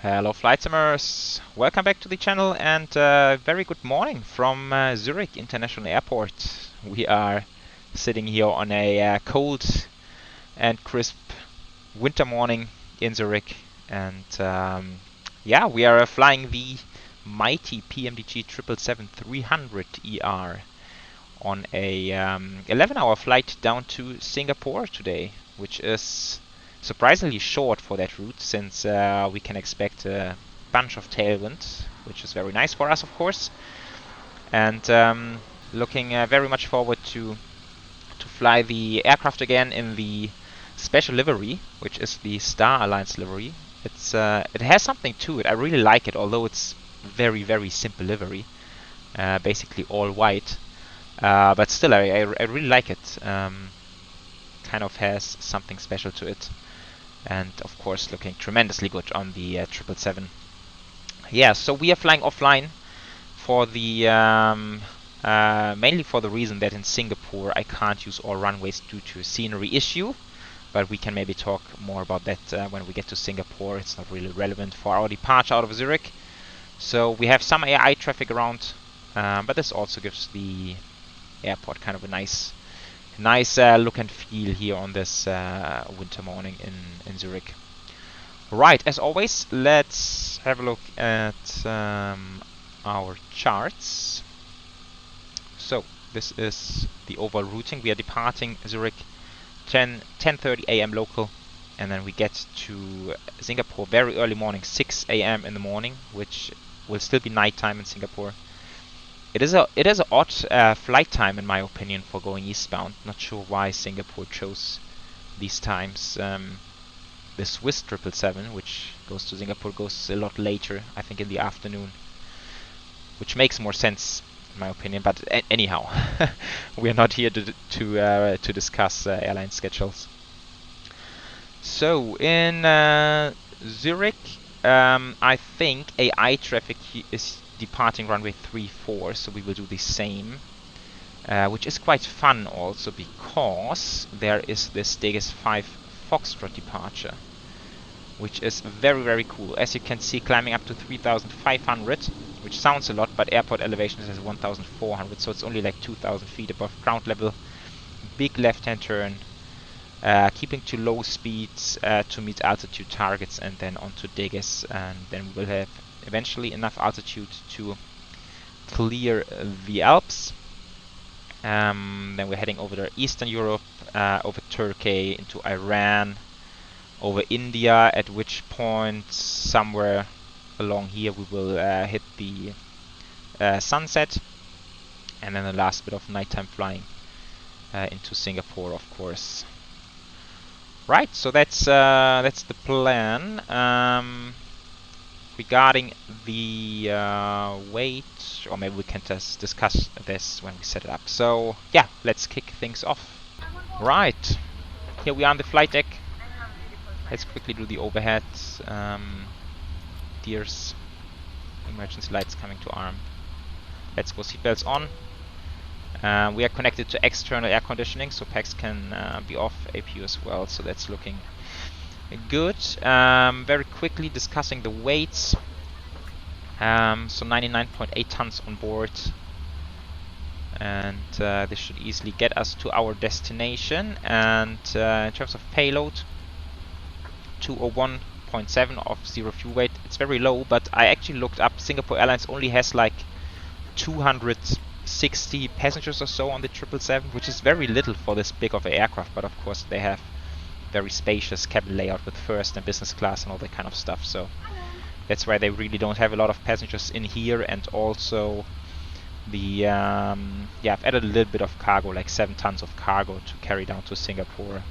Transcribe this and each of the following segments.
Hello flight simmers, welcome back to the channel and very good morning from Zurich International Airport. We are sitting here on a cold and crisp winter morning in Zurich, and yeah, we are flying the mighty PMDG 777-300 ER on a 11-hour flight down to Singapore today, which is surprisingly short for that route, since we can expect a bunch of tailwind, which is very nice for us, of course. And looking very much forward to fly the aircraft again in the special livery, which is the Star Alliance livery. It has something to it. I really like it, although it's very simple livery, basically all white. But still, I really like it. Kind of has something special to it. And of course looking tremendously good on the 777. Yeah, so we are flying offline for the mainly for the reason that in Singapore I can't use all runways due to a scenery issue, but we can maybe talk more about that when we get to Singapore. It's not really relevant for our departure out of Zurich. So we have some AI traffic around, but this also gives the airport kind of a nice look and feel here on this winter morning in Zurich. Right, as always, let's have a look at our charts. So this is the overall routing. We are departing Zurich 10:30 a.m. local, and then we get to Singapore very early morning, 6 a.m. in the morning, which will still be nighttime in Singapore. It is an odd flight time, in my opinion, for going eastbound. Not sure why Singapore chose these times. The Swiss 777, which goes to Singapore, goes a lot later, I think in the afternoon, which makes more sense, in my opinion. But anyhow, we are not here to discuss airline schedules. So in Zurich, I think AI traffic is departing runway 34, so we will do the same, which is quite fun also because there is this Degas 5 Foxtrot departure, which is very cool. As you can see, climbing up to 3,500, which sounds a lot, but airport elevation is 1,400, so it's only like 2,000 feet above ground level. Big left-hand turn, keeping to low speeds to meet altitude targets, and then onto Degas, and then we will have eventually enough altitude to clear the Alps. Then we're heading over to Eastern Europe, over Turkey, into Iran, over India, at which point somewhere along here we will hit the sunset, and then the last bit of nighttime flying into Singapore, of course. Right, so that's the plan. Regarding the weight, or maybe we can just discuss this when we set it up. So yeah, let's kick things off. Right, here we are on the flight deck. Let's quickly do the overhead. Deers, emergency lights coming to arm. Let's go, seatbelts on. We are connected to external air conditioning, so PAX can be off, APU as well, so that's looking good. Very quickly discussing the weights. So 99.8 tons on board, and this should easily get us to our destination. And in terms of payload, 201.7 of zero fuel weight. It's very low, but I actually looked up. Singapore Airlines only has like 260 passengers or so on the 777, which is very little for this big of an aircraft. But of course they have very spacious cabin layout with first and business class and all that kind of stuff, so that's why they really don't have a lot of passengers in here. And also the yeah, I've added a little bit of cargo, like 7 tons of cargo to carry down to Singapore,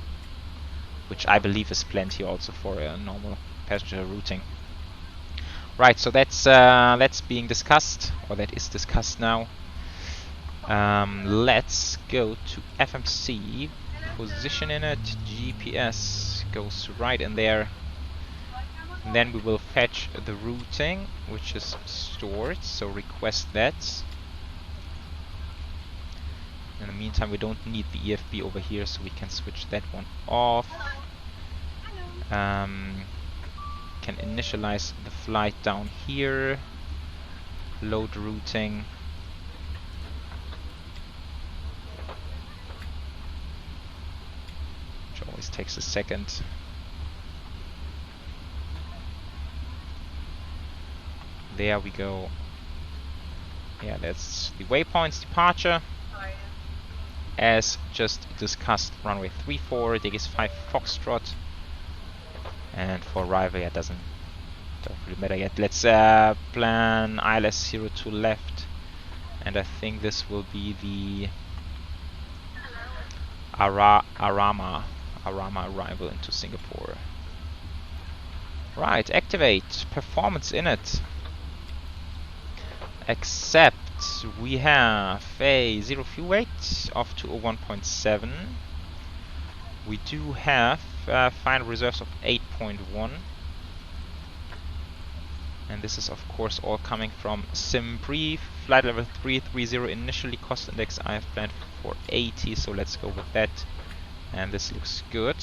which I believe is plenty also for a normal passenger routing. Right, so that's being discussed, or that is discussed now. Let's go to FMC. Position in it, GPS goes right in there. And then we will fetch the routing, which is stored, so request that. In the meantime, we don't need the EFB over here, so we can switch that one off. Can can initialize the flight down here. Load routing. Which always takes a second. There we go. Yeah, that's the waypoints departure. As just discussed, runway 34, DGS 5 Foxtrot. And for arrival, yeah, don't really matter yet. Let's plan ILS 02 left. And I think this will be the Arama arrival into Singapore. Right, activate. Performance in it. Except we have a 0 fuel weight of 201.7. We do have final reserves of 8.1. And this is of course all coming from SimBrief. Flight level 330 initially, cost index I have planned for 80, so let's go with that. And this looks good.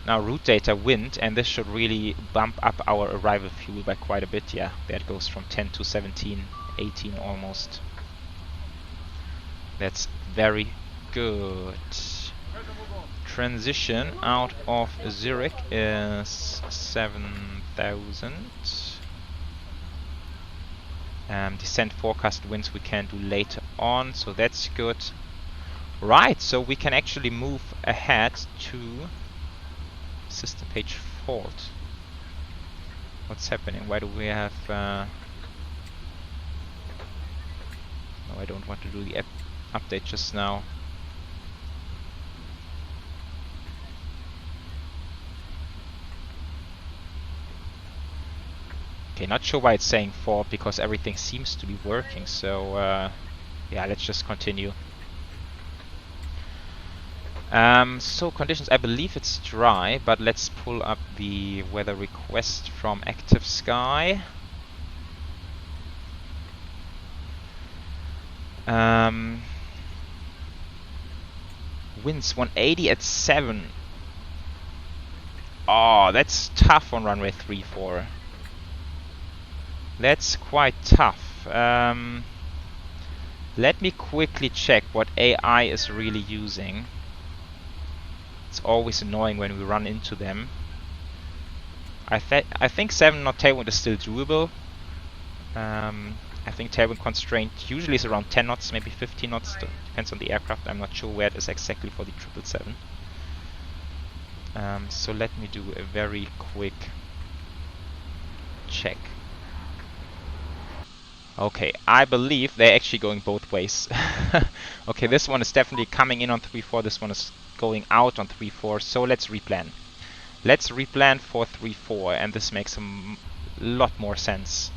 Now route data wind, and this should really bump up our arrival fuel by quite a bit. Yeah, that goes from 10 to 17, 18 almost. That's very good. Transition out of Zurich is 7,000. Descent forecast winds we can do later on, so that's good. Right, so we can actually move ahead to system page fault. What's happening? Why do we have no, I don't want to do the update just now. Okay, not sure why it's saying fault, because everything seems to be working, so yeah, let's just continue. So conditions, I believe it's dry, but let's pull up the weather request from Active Sky. Winds 180 at 7. Oh, that's tough on runway 34. That's quite tough. Let me quickly check what AI is really using. It's always annoying when we run into them. I think 7 knot tailwind is still doable. I think tailwind constraint usually is around 10 knots, maybe 15 knots. Depends on the aircraft. I'm not sure where it is exactly for the 777. So let me do a very quick check. Okay, I believe they're actually going both ways. Okay, this one is definitely coming in on 3-4, this one is going out on 3-4, so let's replan. Let's replan for 3-4, and this makes a lot more sense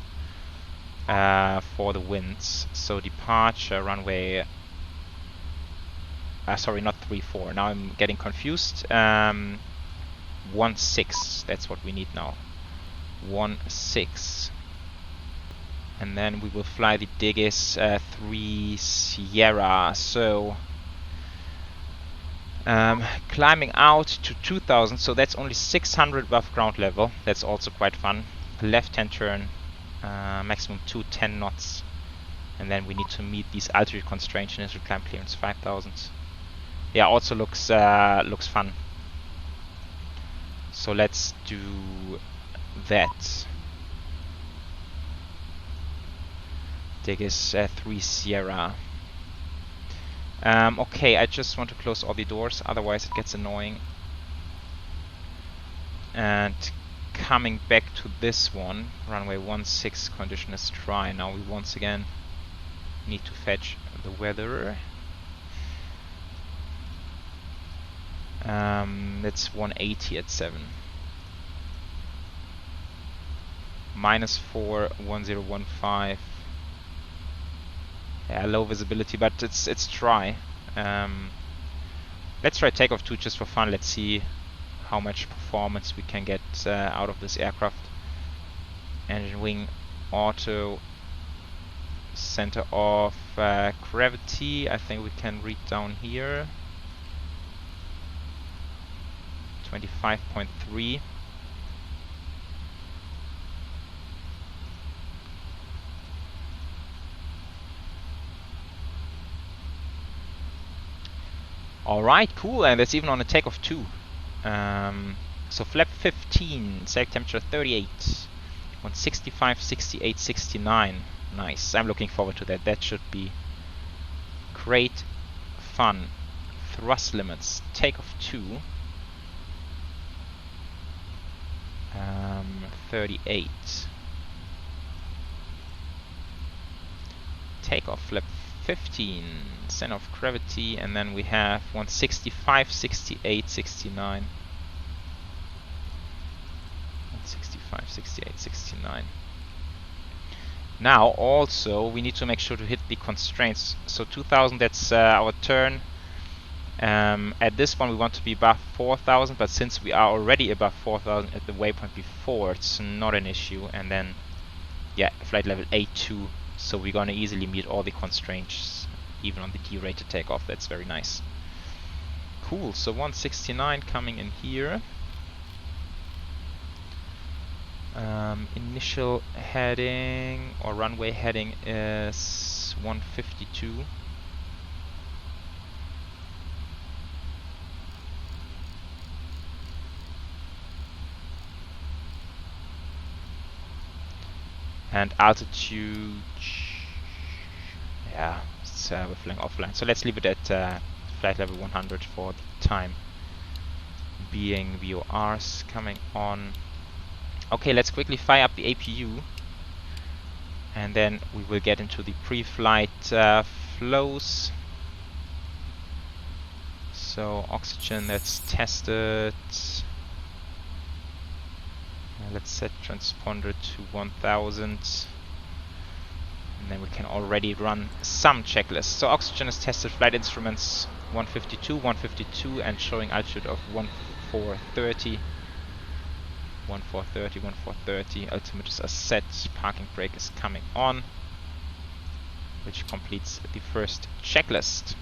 for the winds. So departure runway, sorry, not 3-4, now I'm getting confused. 1-6, that's what we need now. 1-6. And then we will fly the Digis 3 Sierra. So climbing out to 2000, so that's only 600 above ground level. That's also quite fun. Left hand turn, maximum 210 knots, and then we need to meet these altitude constraints. Initial climb clearance 5000. Yeah, also looks fun. So let's do that. Digis 3 Sierra. Okay, I just want to close all the doors, otherwise it gets annoying. And coming back to this one, runway 16, condition is dry. Now we once again need to fetch the weather. That's 180 at 7. -4, 1015. Yeah, low visibility, but it's dry. Let's try takeoff 2 just for fun. Let's see how much performance we can get out of this aircraft. Engine wing auto, center of gravity. I think we can read down here. 25.3. Alright, cool, and it's even on a takeoff too. So flap 15, select temperature 38, 165, 68, 69. Nice, I'm looking forward to that. That should be great fun. Thrust limits, takeoff 2. 38. Takeoff flap 15, center of gravity, and then we have 165, 68, 69. 165, 68, 69. Now also we need to make sure to hit the constraints. So 2000, that's our turn. At this one we want to be above 4000, but since we are already above 4000 at the waypoint before, it's not an issue. And then, yeah, flight level A2, so we're gonna easily meet all the constraints, even on the D-rated takeoff. That's very nice. Cool, so 169 coming in here. Initial heading, or runway heading, is 152. And altitude, yeah, we're flying offline. So let's leave it at flight level 100 for the time being. VORs coming on. Okay, let's quickly fire up the APU, and then we will get into the pre-flight flows. So oxygen, that's tested. Let's set transponder to 1000, and then we can already run some checklists. So oxygen is tested, flight instruments 152, and showing altitude of 1430. 1430, altimeters are set, parking brake is coming on, which completes the first checklist.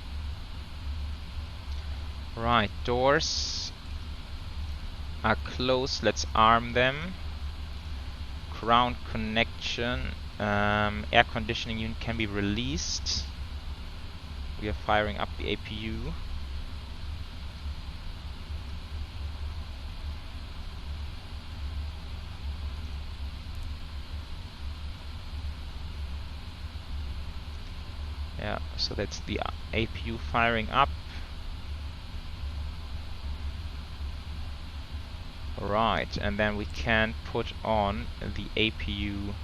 Right, doors are closed, let's arm them. Ground connection, air conditioning unit can be released. We are firing up the APU. Yeah, so that's the APU firing up. Right, and then we can put on the APU.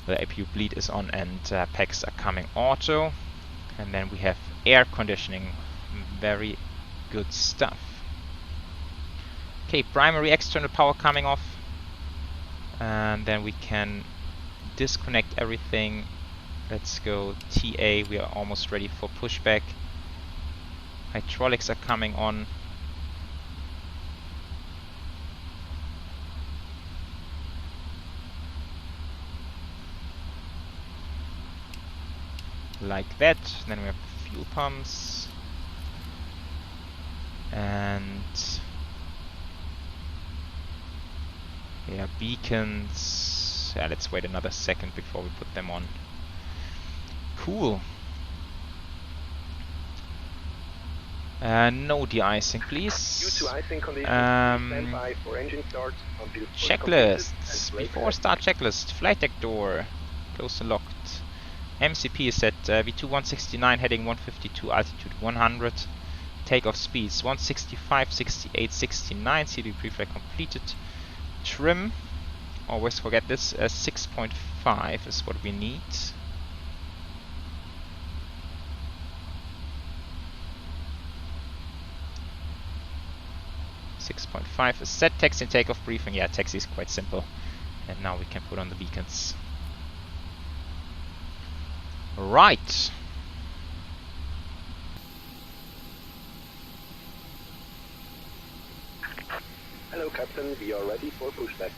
The APU bleed is on, and packs are coming auto. And then we have air conditioning. Very good stuff. Okay, primary external power coming off. And then we can disconnect everything. Let's go TA, we are almost ready for pushback. Hydraulics are coming on. Like that. Then we have fuel pumps. And yeah, beacons. Yeah, let's wait another second before we put them on. Cool. No de-icing, please. Due to icing conditions, stand by for engine start until checklists. Before start checklist. Flight deck door. Closed and locked. MCP is set. V2 169, heading 152, altitude 100. Takeoff speeds 165, 68, 69. CD preflight completed. Trim. Always forget this. 6.5 is what we need. 6.5 is set. Taxi and takeoff briefing. Yeah, taxi is quite simple. And now we can put on the beacons. Right. Hello, Captain. We are ready for pushback.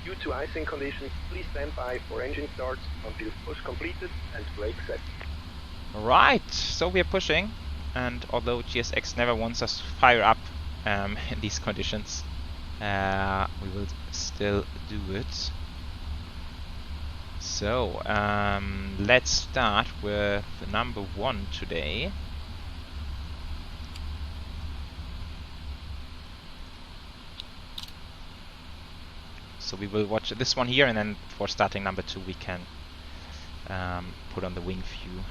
Due to icing conditions, please stand by for engine start until push completed and brake set. Right. So we are pushing. And although GSX never wants us to fire up in these conditions, we will still do it. So, let's start with number 1 today. So we will watch this one here, and then for starting number 2 we can put on the wing view.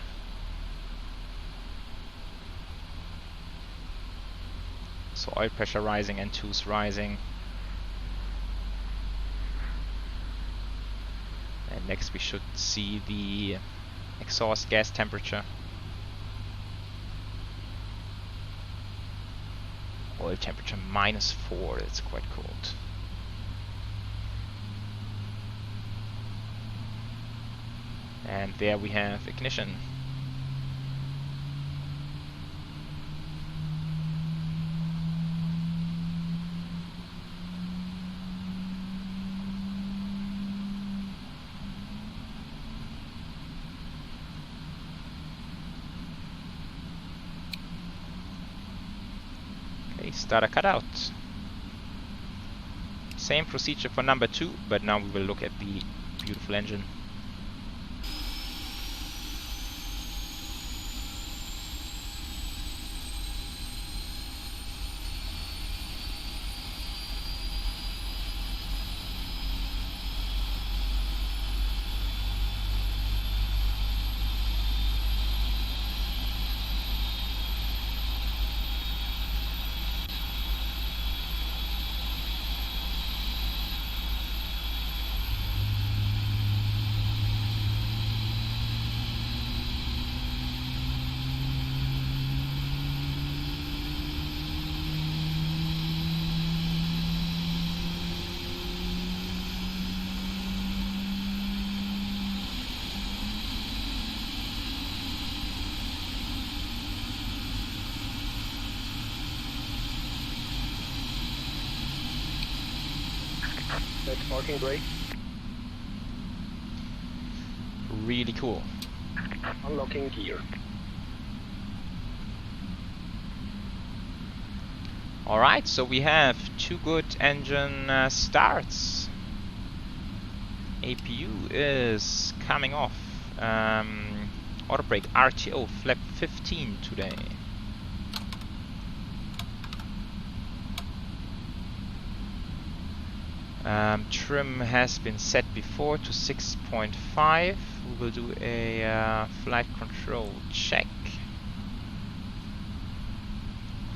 So oil pressure rising, N2's rising. And next we should see the exhaust gas temperature. Oil temperature -4, it's quite cold. And there we have ignition. Okay, starter cut out. Same procedure for number 2, but now we will look at the beautiful engine. That's parking brake. Really cool. Unlocking gear. Alright, so we have 2 good engine starts. APU is coming off. Auto brake RTO flap 15 today. Trim has been set before to 6.5. We will do a flight control check.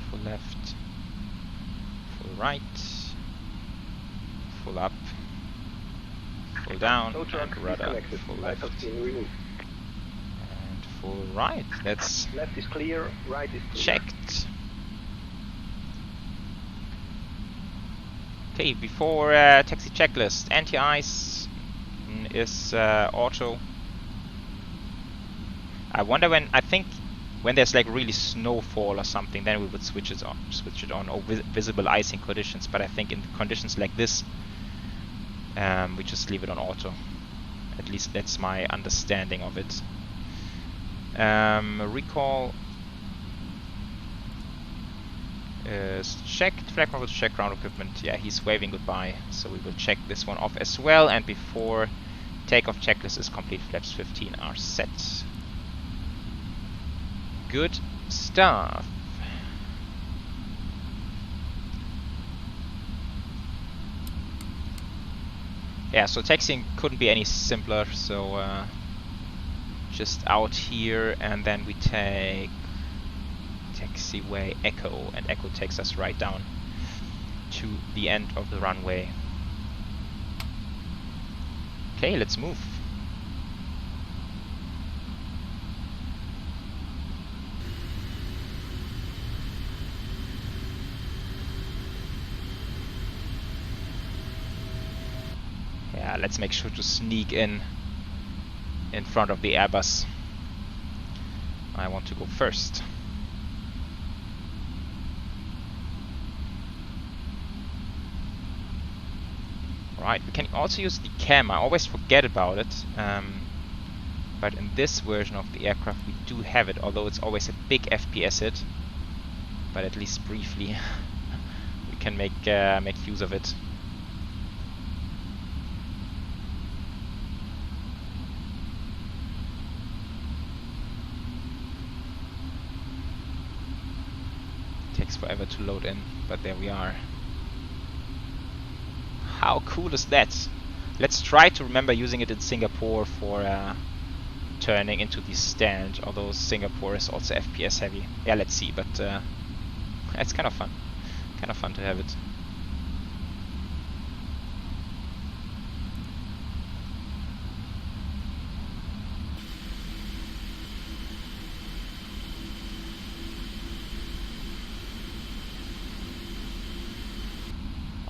Full left, full right, full up, full down, and rudder, full left, and full right. That's left is clear, right is clear. checked. Okay, before taxi checklist, anti-ice is auto. I wonder when, I think when there's like really snowfall or something, then we would switch it on, or visible icing conditions, but I think in conditions like this, we just leave it on auto. At least that's my understanding of it. Recall is checked, flag control check, ground equipment, yeah, he's waving goodbye, so we will check this one off as well, and before takeoff checklist is complete, flaps 15 are set. Good stuff. Yeah, so taxiing couldn't be any simpler, so just out here, and then we take taxiway Echo, and Echo takes us right down to the end of the runway. Okay, let's move. Yeah, let's make sure to sneak in front of the Airbus. I want to go first. Right, we can also use the camera. I always forget about it, but in this version of the aircraft we do have it, although it's always a big FPS hit. But at least briefly we can make use of it. takes forever to load in, but there we are. How cool is that? Let's try to remember using it in Singapore for turning into the stand, although Singapore is also FPS heavy. Yeah, let's see, but it's kind of fun. Kind of fun to have it.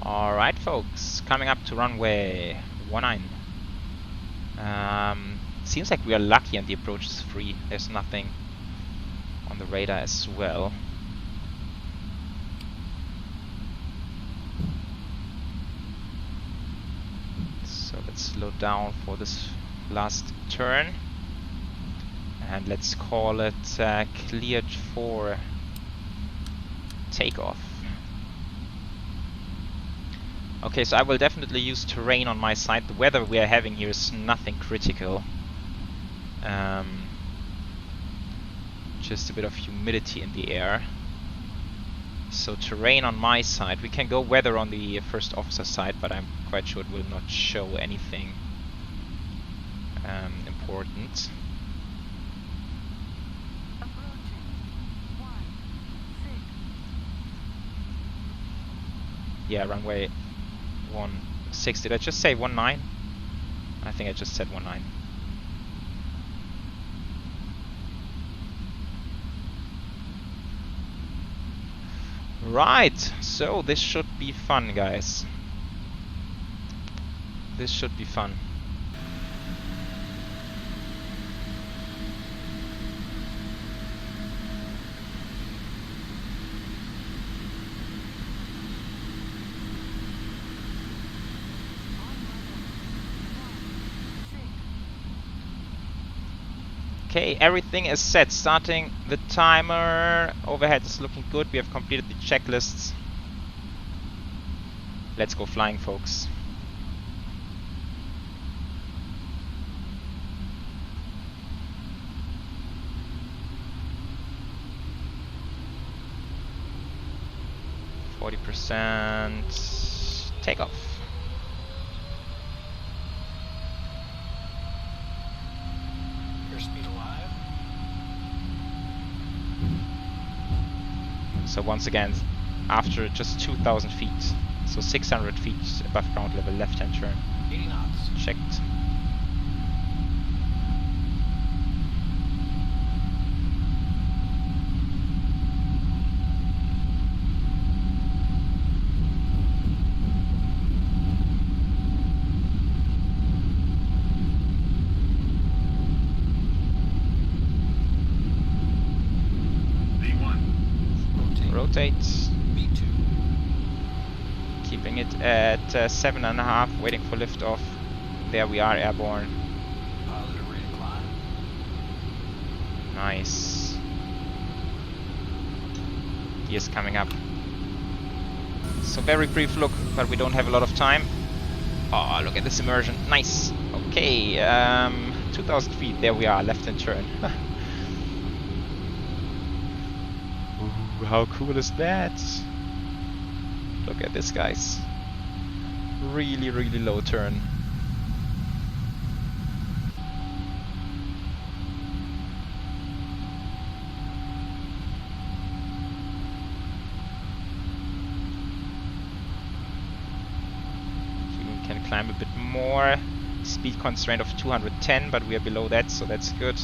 Alright folks, coming up to runway 19. Seems like we are lucky and the approach is free. There's nothing on the radar as well. So let's slow down for this last turn. And let's call it cleared for takeoff. Okay, so I will definitely use terrain on my side. The weather we are having here is nothing critical. Just a bit of humidity in the air. So terrain on my side. We can go weather on the first officer side, but I'm quite sure it will not show anything important. Yeah, runway 16. Did I just say 19? I think I just said 19. Right, so this should be fun, guys. This should be fun. Okay, everything is set. Starting the timer. Overhead is looking good. We have completed the checklists. Let's go flying, folks. %. Takeoff. Airspeed alive. So once again, after just 2,000 feet, so 600 feet above ground level, left-hand turn. 80 knots. Checked. Rotate. V2. Keeping it at 7.5, waiting for liftoff. There we are, airborne. Pilot ready to climb. Nice. Gears coming up. So very brief look, but we don't have a lot of time. Oh, look at this immersion. Nice. Okay, 2,000 feet. There we are, left-hand turn. Ooh, how cool is that? Look at this, guys. Really, really low turn. We can climb a bit more. Speed constraint of 210, but we are below that, so that's good.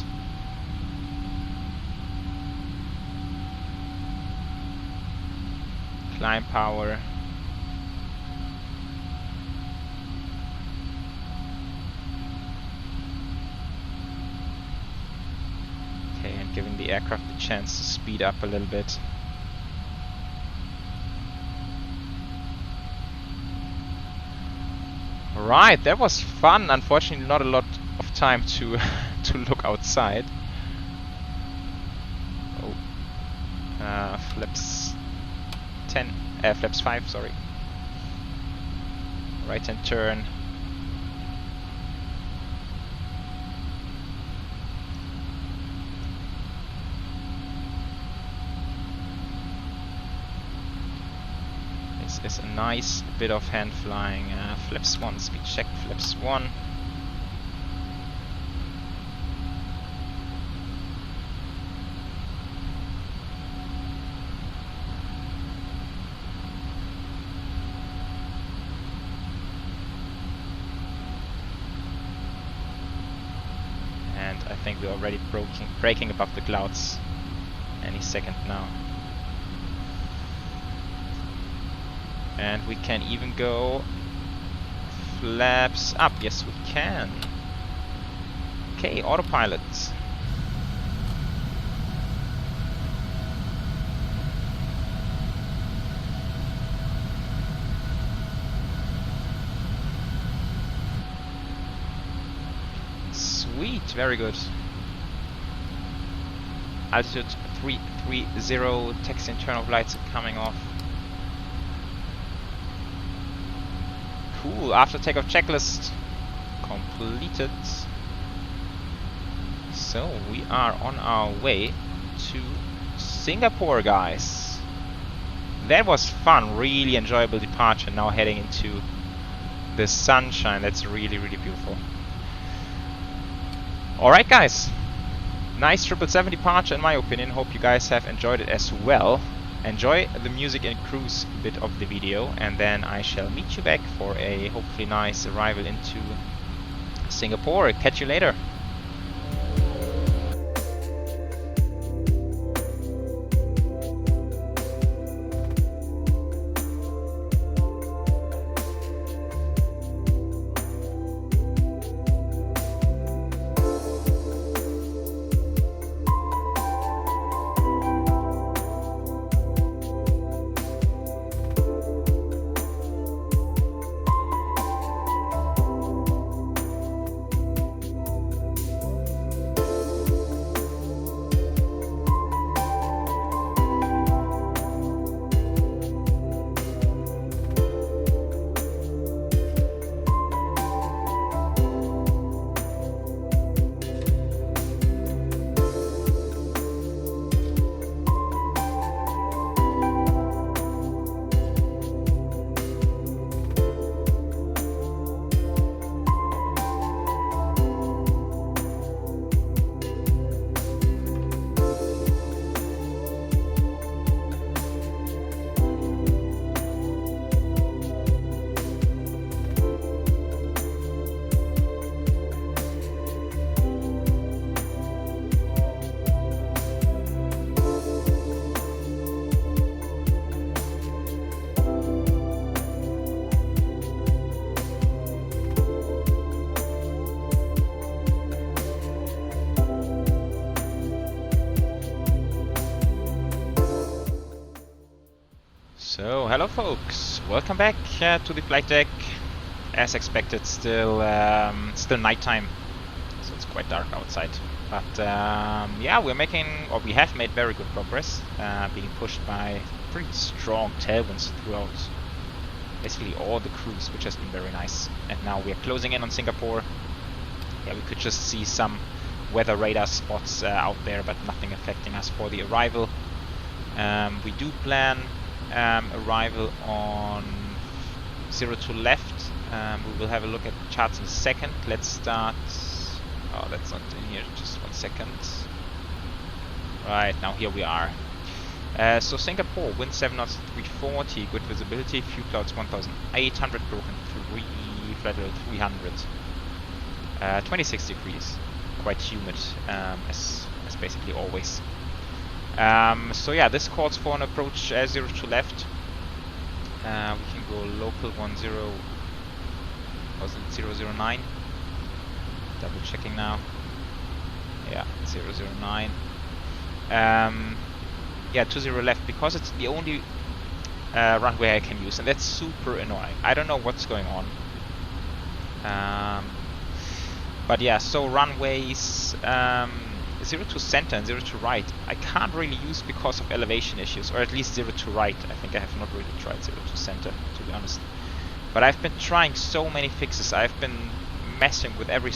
Climb power. Okay, and giving the aircraft a chance to speed up a little bit. Right, that was fun. Unfortunately, not a lot of time to to look outside. Oh, flaps 10, flaps 5. Sorry. Right-hand turn. This is a nice bit of hand flying. Flaps 1, speed check, flaps 1. And I think we're already breaking above the clouds any second now. And we can even go flaps up. Yes, we can. Okay, autopilot. Sweet, very good. Altitude 330, taxi internal lights are coming off. Cool, after takeoff checklist completed. So we are on our way to Singapore, guys. That was fun, really enjoyable departure. Now heading into the sunshine. That's really, really beautiful. Alright guys, nice 777 departure in my opinion. Hope you guys have enjoyed it as well. Enjoy the music and cruise bit of the video, and then I shall meet you back for a hopefully nice arrival into Singapore. Catch you later. So, hello folks, welcome back to the flight deck. As expected, still nighttime, so it's quite dark outside. But yeah, we have made very good progress, being pushed by pretty strong tailwinds throughout basically all the cruise, which has been very nice. And now we are closing in on Singapore. Yeah, we could just see some weather radar spots out there, but nothing affecting us for the arrival. We do plan arrival on 02 left. We will have a look at the charts in a second. Let's start. Oh, that's not in here. Just 1 second. Right, now here we are. So Singapore, wind 7 knots, 340, good visibility, few clouds 1,800, broken 3, flight level 300. 26 degrees, quite humid, as basically always. So yeah, this calls for an approach 02 left. We can go local 009. Double checking now. Yeah, 009. Yeah, 20 left, because it's the only runway I can use, and that's super annoying. I don't know what's going on. But yeah, so runways 02 center and 02 right I can't really use because of elevation issues, or at least 02 right. I think I have not really tried 02 center, to be honest. But I've been trying so many fixes. I've been messing with every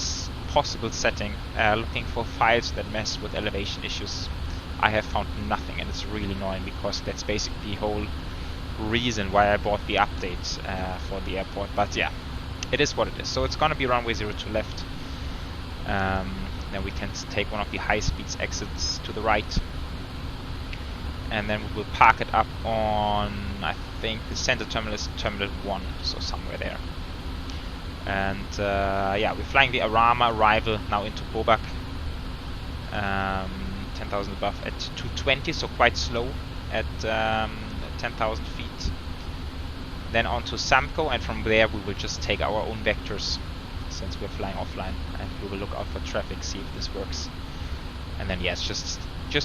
possible setting, looking for files that mess with elevation issues. I have found nothing, and it's really annoying because that's basically the whole reason why I bought the update for the airport, but yeah, it is what it is. So it's gonna be runway 02 left. Then we can take one of the high speeds exits to the right, and then we will park it up on, I think the center terminal is terminal 1, so somewhere there. And yeah, we're flying the Arama arrival now into Bobak, 10,000 above at 220, so quite slow at 10,000 feet. Then on to Samco, and from there we will just take our own vectors since we're flying offline, and we will look out for traffic, see if this works. And then yes, just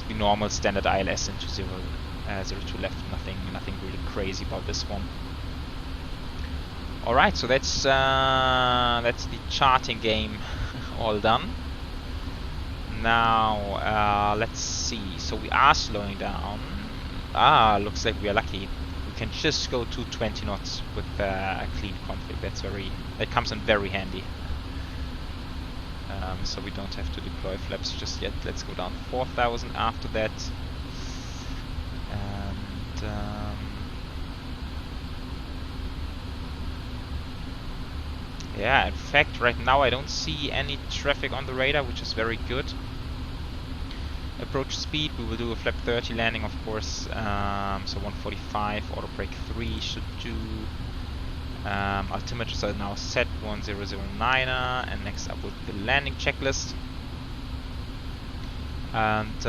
the normal standard ILS into 02 left, nothing really crazy about this one. Alright, so that's the charting game all done. Now let's see, so we are slowing down. Looks like we are lucky. We can just go to 20 knots with a clean config. That comes in very handy. So we don't have to deploy flaps just yet. Let's go down 4,000 after that. And yeah, in fact, right now I don't see any traffic on the radar, which is very good. Approach speed, we will do a flap 30 landing, of course. So 145, auto brake 3 should do. Altimeters are now set 1009er, and next up with the landing checklist. And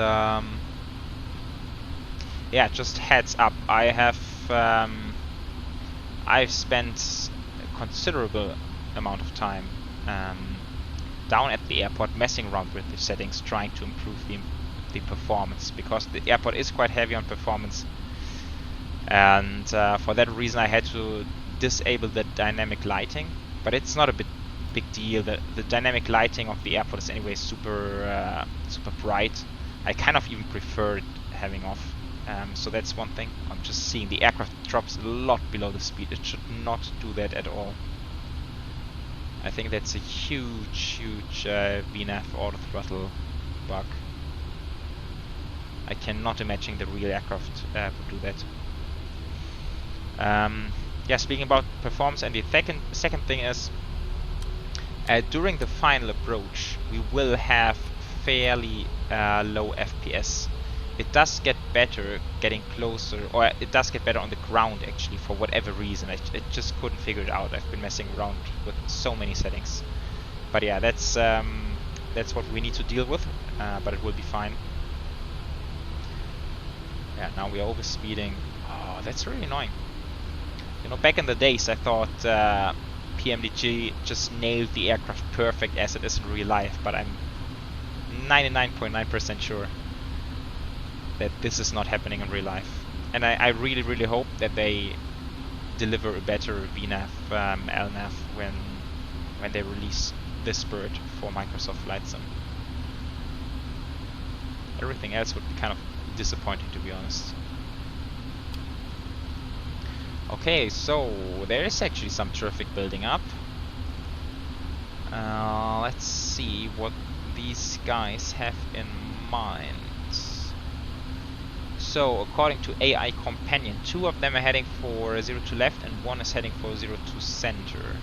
yeah, just heads up, I've spent a considerable amount of time down at the airport messing around with the settings, trying to improve the performance, because the airport is quite heavy on performance, and for that reason I had to disable the dynamic lighting, but it's not a big deal. The dynamic lighting of the airport is anyway super bright. I kind of even prefer it having off, so that's one thing. I'm just seeing the aircraft drops a lot below the speed. It should not do that at all. I think that's a huge VNAV auto throttle bug. I cannot imagine the real aircraft would do that. Yeah, speaking about performance, and the second thing is, during the final approach we will have fairly low FPS. It does get better getting closer, or it does get better on the ground actually, for whatever reason. I just couldn't figure it out. I've been messing around with so many settings. But yeah, that's what we need to deal with, but it will be fine. Yeah, now we are over speeding. Oh, that's really annoying. You know, back in the days I thought PMDG just nailed the aircraft perfect as it is in real life, but I'm 99.9% sure that this is not happening in real life. And I really hope that they deliver a better VNAV, LNAV when they release this bird for Microsoft Flight Sim. Everything else would be kind of disappointing, to be honest. Okay, so there is actually some traffic building up. Let's see what these guys have in mind. So according to AI Companion, 2 of them are heading for 02 left and 1 is heading for 02 center.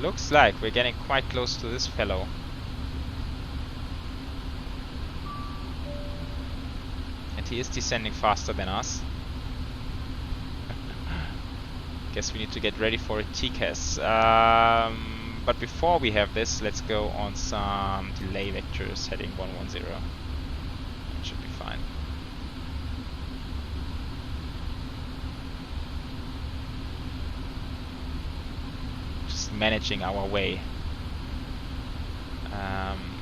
Looks like we're getting quite close to this fellow. And he is descending faster than us. Guess we need to get ready for a TCAS. But before we have this, let's go on some delay vectors heading 110. That should be fine. Just managing our way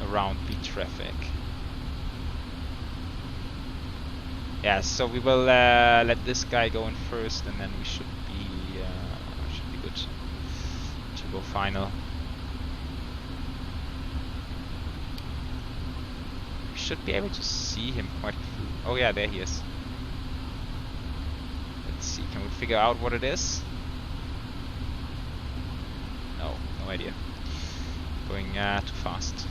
around the traffic. Yeah, so we will let this guy go in first, and then we should be good to go final. We should be able to see him quite. Oh yeah, there he is. Let's see, can we figure out what it is? No idea. Going too fast.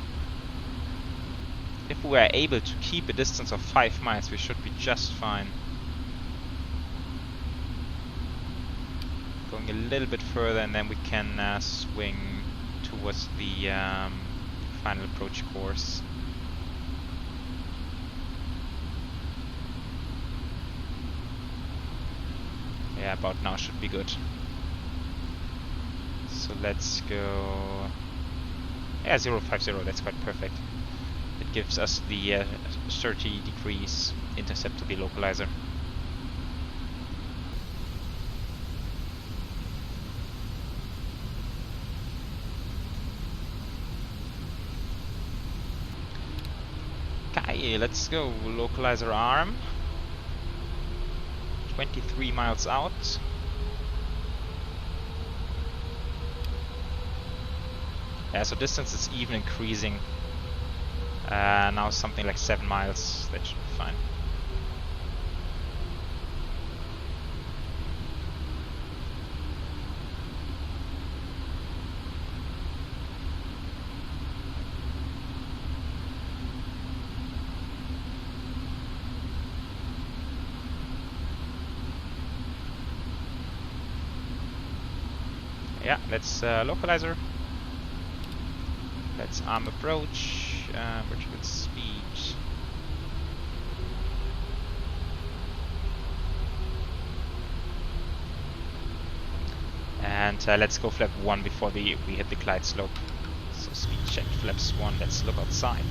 If we are able to keep a distance of 5 miles, we should be just fine. going a little bit further, and then we can swing towards the final approach course. Yeah, about now should be good. So let's go. Yeah, 050, that's quite perfect. It gives us the 30 degrees intercept to the localizer. Okay, let's go. Localizer arm. 23 miles out. Yeah, so distance is even increasing. Now something like 7 miles. That should be fine. Yeah, let's localizer. Let's arm approach, vertical speed. And let's go flap 1 before we hit the glide slope. So speed check, flaps 1, let's look outside.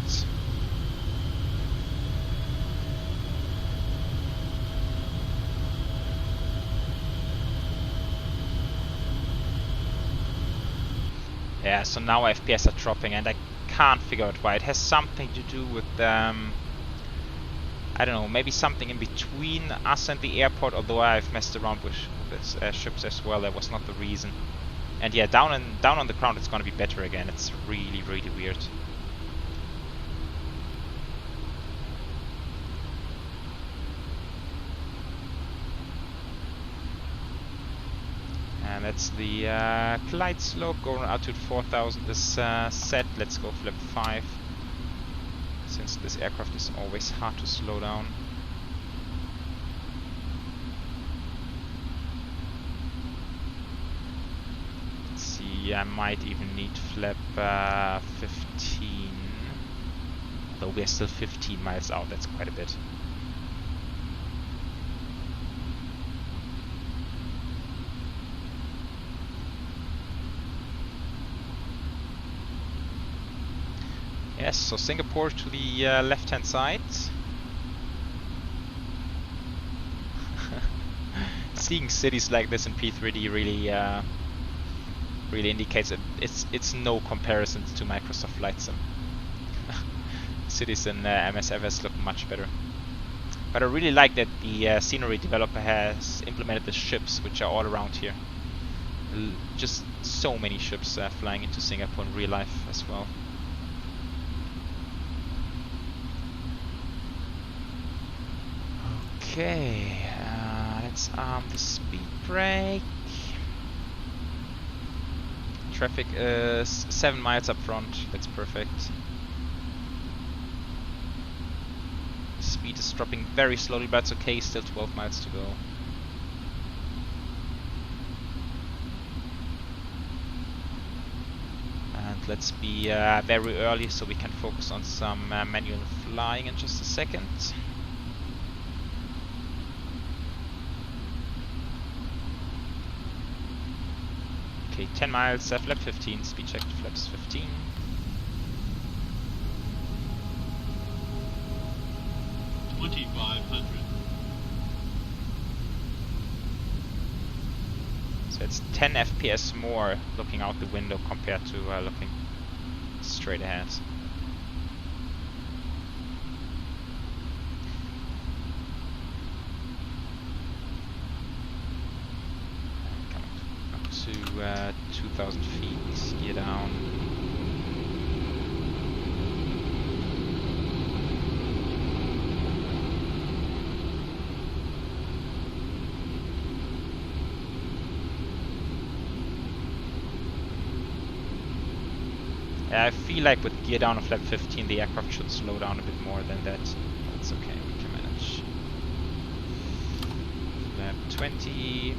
Yeah, so now FPS are dropping, and I can't figure out why. It has something to do with, I don't know, maybe something in between us and the airport, although I've messed around with ships as well. That was not the reason. And yeah, down on the ground it's gonna be better again. It's really, really weird. And that's the glide slope. Going altitude 4000 is set. Let's go flip 5. Since this aircraft is always hard to slow down. Let's see, I might even need flap 15. Though we're still 15 miles out, that's quite a bit. Yes, so Singapore to the left-hand side. Seeing cities like this in P3D really really indicates that it's no comparison to Microsoft Flight Sim. Cities in MSFS look much better. But I really like that the scenery developer has implemented the ships, which are all around here. Just so many ships flying into Singapore in real life as well. Okay, let's arm the speed brake. Traffic is 7 miles up front, that's perfect. Speed is dropping very slowly, but it's okay, still 12 miles to go. And let's be very early so we can focus on some manual flying in just a second. Okay, 10 miles, flap 15, speed check to flaps 15. So it's 10 FPS more looking out the window compared to looking straight ahead. To 2,000 feet, gear down. I feel like with gear down on flap 15 the aircraft should slow down a bit more than that. That's okay, we can manage. Flap 20.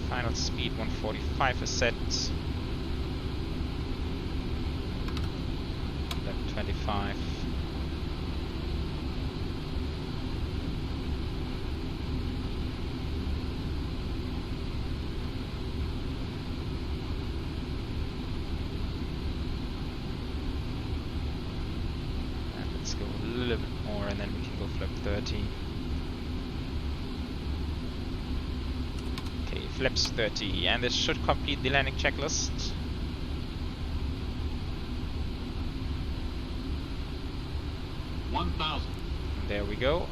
Final speed 145 is set. Lap 25. And let's go a little bit more and then we can go flap 30. Flaps 30, and this should complete the landing checklist. There we go.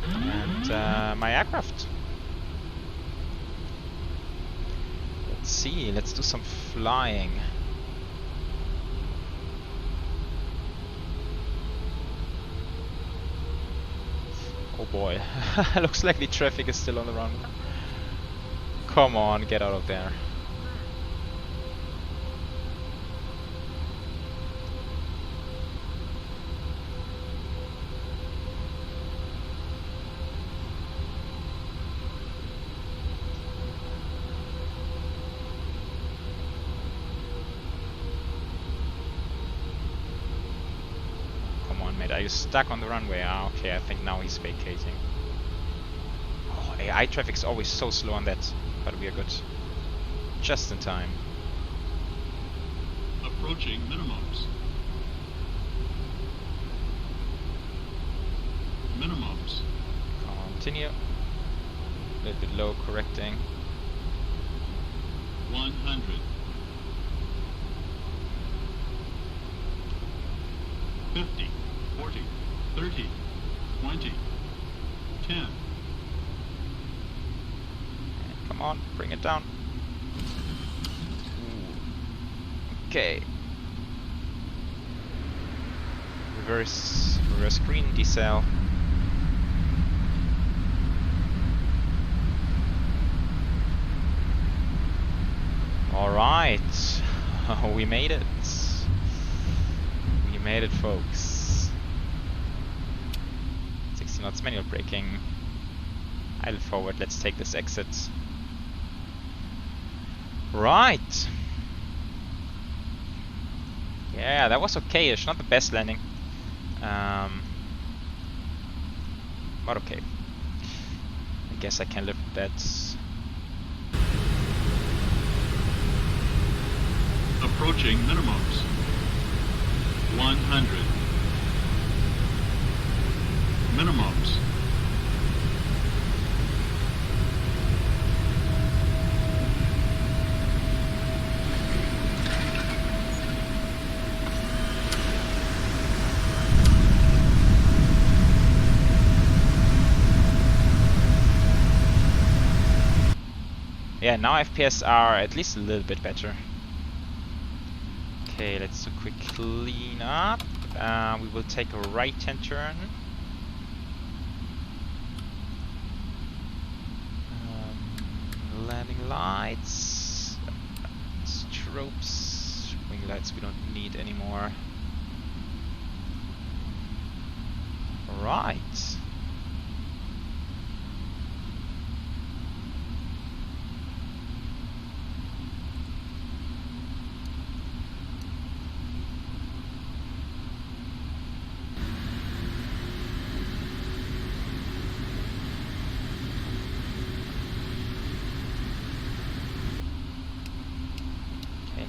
And my aircraft. Let's see, let's do some flying. Oh boy, looks like the traffic is still on the run. Come on, get out of there. Are you stuck on the runway? Ah, okay, I think now he's vacating. Oh, AI traffic's always so slow on that, but we are good. Just in time. Approaching minimums. Minimums. Continue. A little bit low, correcting. 100. 50. 40, 30, 20, 10. And come on, bring it down. Ooh. Okay. Reverse green decel. Alright. We made it. We made it, folks. 60 knots manual braking. Idle forward, let's take this exit. Right. Yeah, that was okay-ish, not the best landing. But okay. I guess I can live with that. Approaching minimums. 100. Minimums. Yeah, now FPS are at least a little bit better. Okay, let's do a quick clean up. We will take a right-hand turn. Landing lights, strobes, wing lights we don't need anymore. Right.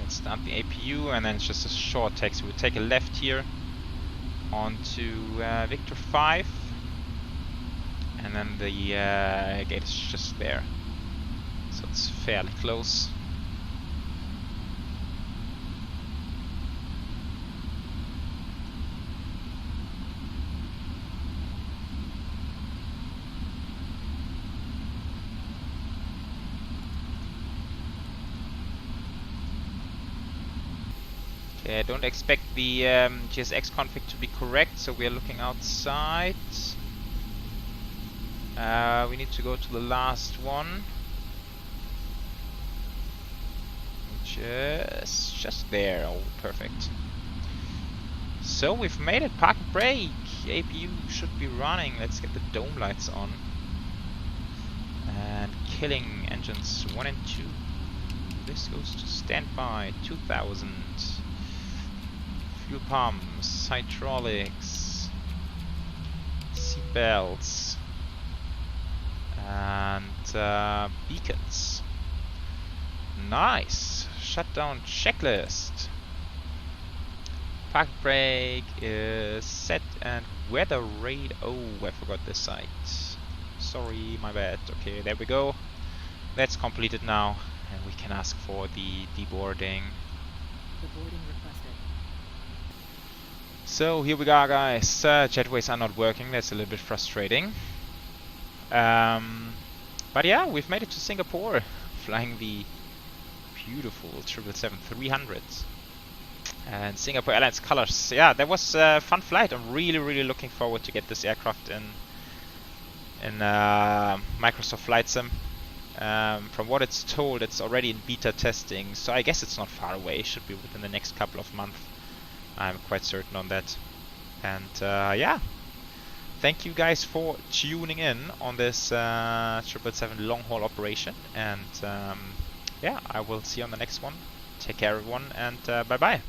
Start the APU and then it's just a short taxi. We'll take a left here onto Victor 5 and then the gate is just there, so it's fairly close. Okay, I don't expect the GSX config to be correct, so we are looking outside. We need to go to the last one, which is just there. Oh, perfect. So we've made it. Park and brake. APU should be running. Let's get the dome lights on. And killing engines 1 and 2. This goes to standby 2000. Fuel pumps, hydraulics, seat belts, and beacons. Nice. Shutdown checklist. Park brake is set and weather radar. Oh, I forgot this site. Sorry, my bad. Okay, there we go. That's completed now, and we can ask for the deboarding. Deboarding requested. So here we go, guys. Jetways are not working. That's a little bit frustrating. But yeah, we've made it to Singapore, flying the beautiful 777-300 and Singapore Airlines colors. Yeah, that was a fun flight. I'm really looking forward to get this aircraft in Microsoft Flight Sim. From what it's told, it's already in beta testing, so I guess it's not far away. It should be within the next couple of months. I'm quite certain on that. And yeah, thank you guys for tuning in on this 777 long haul operation. And yeah, I will see you on the next one. Take care, everyone, and bye bye.